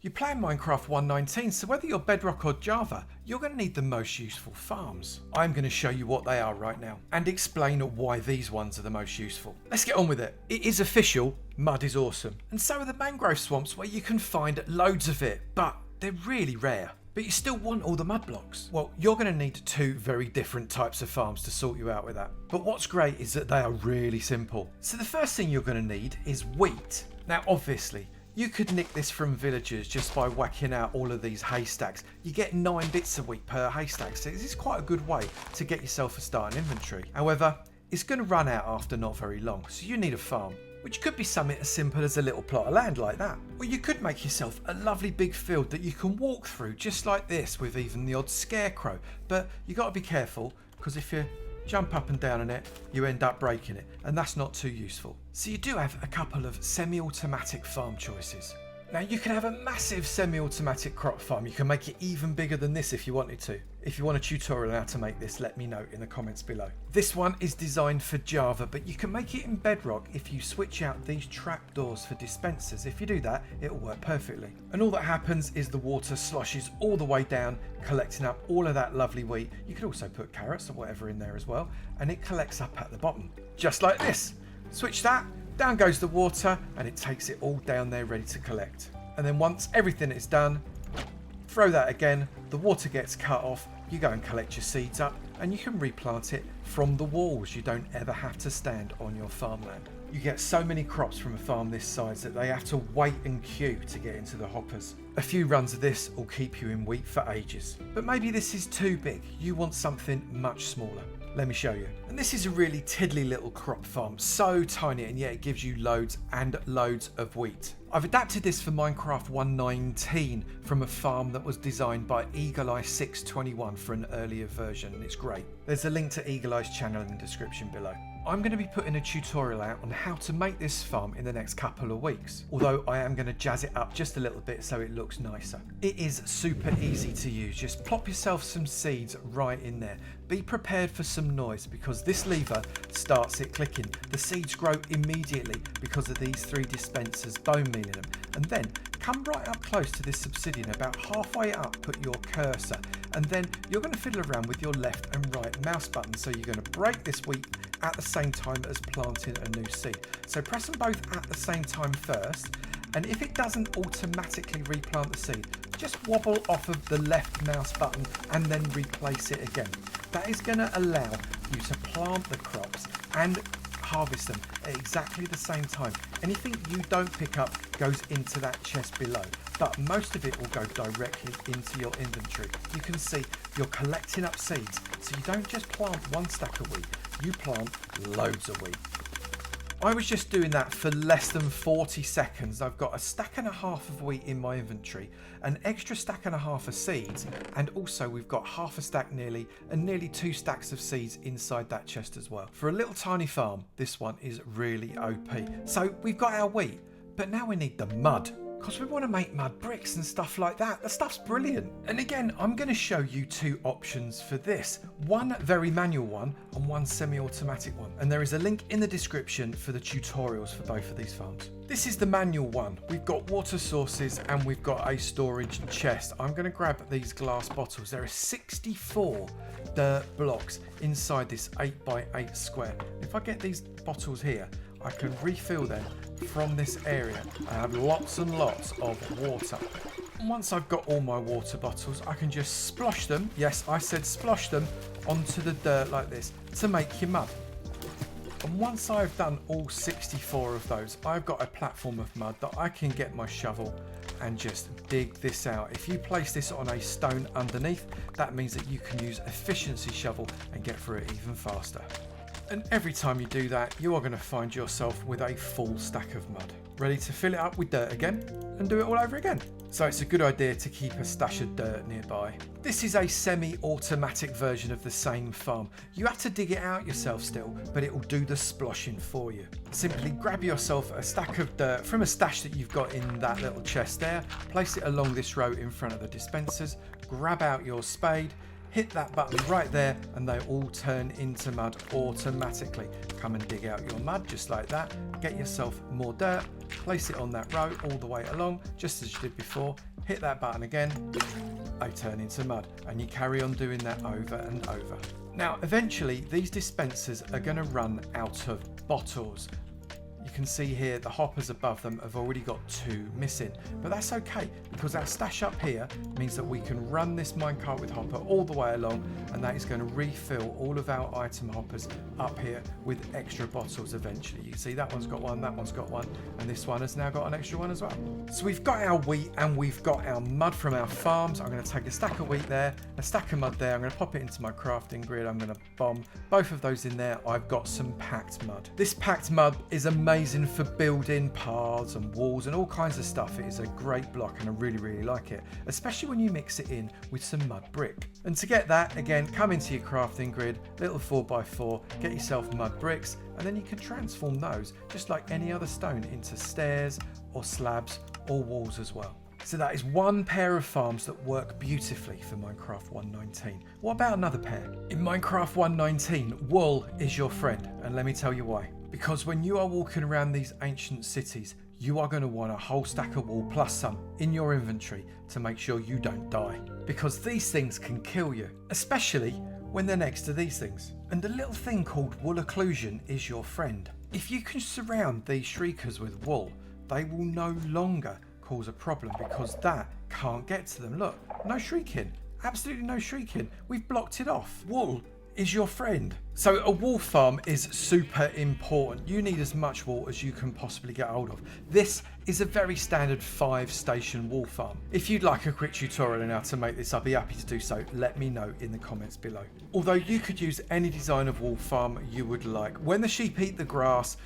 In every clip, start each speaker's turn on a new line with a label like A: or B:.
A: You're playing Minecraft 1.19, so whether you're Bedrock or Java, you're going to need the most useful farms. I'm going to show you what they are right now, and explain why these ones are the most useful. Let's get on with it. It is official, mud is awesome. And so are the mangrove swamps, where you can find loads of it, but they're really rare. But you still want all the mud blocks. Well, you're going to need two very different types of farms to sort you out with that. But what's great is that they are really simple. So the first thing you're going to need is wheat. Now, obviously, you could nick this from villagers just by whacking out all of these haystacks. You get 9 bits of wheat per haystack, so this is quite a good way to get yourself a starting inventory. However, it's going to run out after not very long, so you need a farm, which could be something as simple as a little plot of land like that. Or you could make yourself a lovely big field that you can walk through just like this with even the odd scarecrow. But you got to be careful, because if you jump up and down on it, you end up breaking it, and that's not too useful. So you do have a couple of semi-automatic farm choices. Now you can have a massive semi-automatic crop farm. You can make it even bigger than this if you wanted to. If you want a tutorial on how to make this, let me know in the comments below. This one is designed for Java, but you can make it in Bedrock if you switch out these trapdoors for dispensers. If you do that, it'll work perfectly. And all that happens is the water sloshes all the way down, collecting up all of that lovely wheat. You could also put carrots or whatever in there as well, and it collects up at the bottom, just like this. Switch that, down goes the water, and it takes it all down there ready to collect. And then once everything is done, throw that again, the water gets cut off, you go and collect your seeds up, and you can replant it from the walls. You don't ever have to stand on your farmland. You get so many crops from a farm this size that they have to wait and queue to get into the hoppers. A few runs of this will keep you in wheat for ages. But maybe this is too big, you want something much smaller. Let me show you. And this is a really tiddly little crop farm, so tiny, and yet it gives you loads and loads of wheat. I've adapted this for Minecraft 1.19 from a farm that was designed by Eagle-Eye 621 for an earlier version, and it's great. There's a link to Eagle-Eye's channel in the description below. I'm going to be putting a tutorial out on how to make this farm in the next couple of weeks, although I am going to jazz it up just a little bit so it looks nicer. It is super easy to use. Just plop yourself some seeds right in there. Be prepared for some noise because this lever starts it clicking. The seeds grow immediately because of these 3 dispensers bone mealing them. And then come right up close to this obsidian, about halfway up, put your cursor, and then you're going to fiddle around with your left and right mouse buttons. So you're going to break this wheat at the same time as planting a new seed. So press them both at the same time first, and if it doesn't automatically replant the seed, just wobble off of the left mouse button and then replace it again. That is going to allow you to plant the crops and harvest them at exactly the same time. Anything you don't pick up goes into that chest below, but most of it will go directly into your inventory. You can see you're collecting up seeds, so you don't just plant 1 stack of wheat, you plant loads of wheat. I was just doing that for less than 40 seconds. I've got a stack and a half of wheat in my inventory, an extra stack and a half of seeds, and also we've got half a stack nearly, and nearly 2 stacks of seeds inside that chest as well. For a little tiny farm, this one is really OP. So we've got our wheat, but now we need the mud, because we want to make mud bricks and stuff like that. The stuff's brilliant. And again, I'm going to show you 2 options for this. One very manual one and one semi-automatic one. And there is a link in the description for the tutorials for both of these farms. This is the manual one. We've got water sources and we've got a storage chest. I'm going to grab these glass bottles. There are 64 dirt blocks inside this 8x8 square. If I get these bottles here, I can refill them from this area. I have lots and lots of water. And once I've got all my water bottles, I can just splosh them, yes, I said splosh them, onto the dirt like this to make your mud. And once I've done all 64 of those, I've got a platform of mud that I can get my shovel and just dig this out. If you place this on a stone underneath, that means that you can use efficiency shovel and get through it even faster. And every time you do that, you are going to find yourself with a full stack of mud, ready to fill it up with dirt again and do it all over again. So it's a good idea to keep a stash of dirt nearby. This is a semi-automatic version of the same farm. You have to dig it out yourself still, but it will do the sploshing for you. Simply grab yourself a stack of dirt from a stash that you've got in that little chest there, place it along this row in front of the dispensers, grab out your spade, hit that button right there and they all turn into mud automatically. Come and dig out your mud just like that. Get yourself more dirt, place it on that row all the way along, just as you did before. Hit that button again, they turn into mud, and you carry on doing that over and over. Now, eventually, these dispensers are going to run out of bottles. You can see here the hoppers above them have already got 2 missing, but that's okay because our stash up here means that we can run this minecart with hopper all the way along, and that is going to refill all of our item hoppers up here with extra bottles eventually. You see that one's got one, that one's got one, and this one has now got an extra one as well. So we've got our wheat and we've got our mud from our farms. I'm going to take a stack of wheat there, a stack of mud there. I'm going to pop it into my crafting grid. I'm going to bomb both of those in there. I've got some packed mud. This packed mud is amazing for building paths and walls and all kinds of stuff. It is a great block and I really like it, especially when you mix it in with some mud brick. And to get that, again, come into your crafting grid, little 4x4, get yourself mud bricks, and then you can transform those just like any other stone into stairs or slabs or walls as well. So that is one pair of farms that work beautifully for Minecraft 1.19. What about another pair? In Minecraft 1.19, wool is your friend, and let me tell you why. Because when you are walking around these ancient cities, you are going to want a whole stack of wool plus some in your inventory to make sure you don't die. Because these things can kill you, especially when they're next to these things. And a little thing called wool occlusion is your friend. If you can surround these shriekers with wool, they will no longer cause a problem because that can't get to them. Look, no shrieking, absolutely no shrieking. We've blocked it off. Wool is your friend. So a wool farm is super important. You need as much wool as you can possibly get hold of. This is a very standard 5-station wool farm. If you'd like a quick tutorial on how to make this, I'll be happy to do so. Let me know in the comments below. Although you could use any design of wool farm you would like. When the sheep eat the grass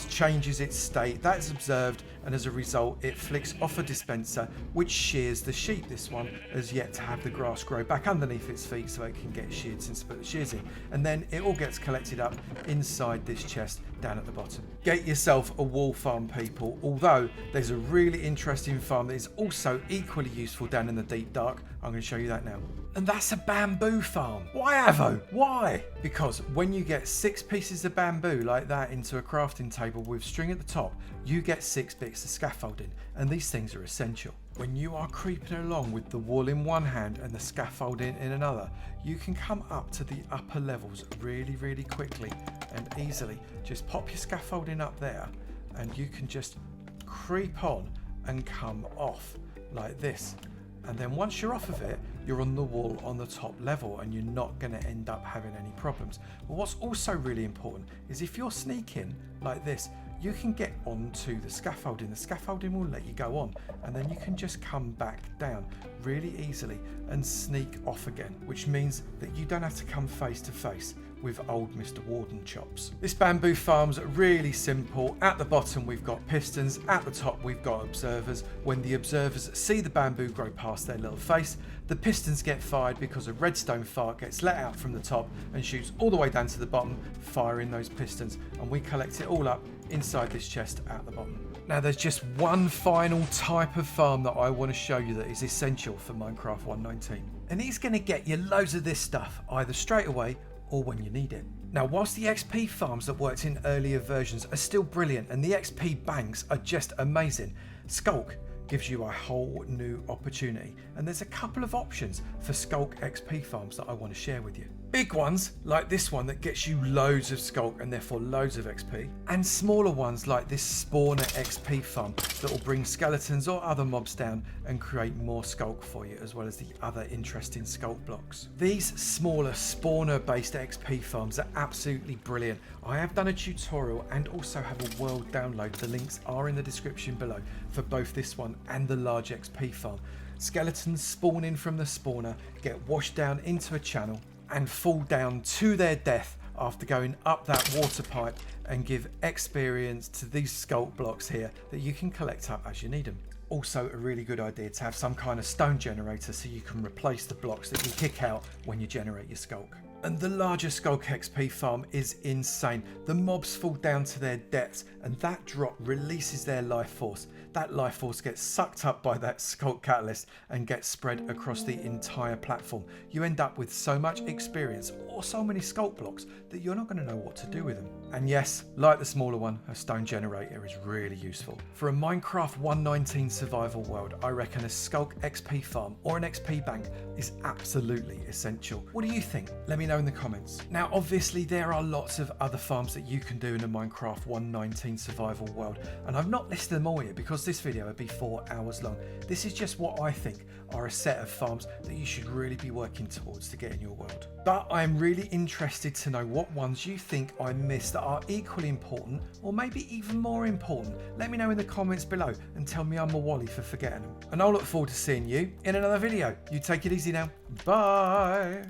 A: changes its state. That is observed, and as a result it flicks off a dispenser which shears the sheep. This one has yet to have the grass grow back underneath its feet so it can get sheared since it put the shears in, and then it all gets collected up inside this chest down at the bottom. Get yourself a wool farm, people, although there's a really interesting farm that is also equally useful down in the deep dark. I'm going to show you that now. And that's a bamboo farm. Why, Avo? Why? Because when you get 6 pieces of bamboo like that into a crafting table with string at the top, you get 6 bits of scaffolding, and these things are essential. When you are creeping along with the wool in one hand and the scaffolding in another, you can come up to the upper levels really quickly and easily. Just pop your scaffolding up there and you can just creep on and come off like this. And then once you're off of it, you're on the wall on the top level and you're not going to end up having any problems. But what's also really important is if you're sneaking like this, you can get onto the scaffolding. The scaffolding will let you go on, and then you can just come back down really easily and sneak off again, which means that you don't have to come face to face with old Mr. Warden chops. This bamboo farm's really simple. At the bottom we've got pistons, at the top we've got observers. When the observers see the bamboo grow past their little face, the pistons get fired because a redstone fart gets let out from the top and shoots all the way down to the bottom, firing those pistons, and we collect it all up inside this chest at the bottom. Now there's just one final type of farm that I want to show you that is essential for Minecraft 1.19, and it's going to get you loads of this stuff either straight away or when you need it. Now, whilst the XP farms that worked in earlier versions are still brilliant and the XP banks are just amazing, Sculk gives you a whole new opportunity, and there's a couple of options for Sculk XP farms that I want to share with you. Big ones like this one that gets you loads of Sculk and therefore loads of XP, and smaller ones like this spawner XP farm that will bring skeletons or other mobs down and create more Sculk for you, as well as the other interesting Sculk blocks. These smaller spawner based XP farms are absolutely brilliant. I have done a tutorial and also have a world download. The links are in the description below for both this one and the large XP farm. Skeletons spawn in from the spawner, get washed down into a channel and fall down to their death after going up that water pipe, and give experience to these Sculk blocks here that you can collect up as you need them. Also a really good idea to have some kind of stone generator so you can replace the blocks that you kick out when you generate your Sculk. And the larger Sculk XP farm is insane. The mobs fall down to their depths and that drop releases their life force. that life force gets sucked up by that Sculk catalyst and gets spread across the entire platform. You end up with so much experience or so many Sculk blocks that you're not going to know what to do with them. And yes, like the smaller one, a stone generator is really useful. For a Minecraft 1.19 survival world, I reckon a Sculk XP farm or an XP bank is absolutely essential. What do you think? Let me know in the comments. Now, obviously, there are lots of other farms that you can do in a Minecraft 1.19 survival world, and I've not listed them all here because this video would be 4 hours long. This is just what I think are a set of farms that you should really be working towards to get in your world. But I'm really interested to know what ones you think I missed that are equally important or maybe even more important. Let me know in the comments below and tell me I'm a wally for forgetting them. And I'll look forward to seeing you in another video. You take it easy now. Bye.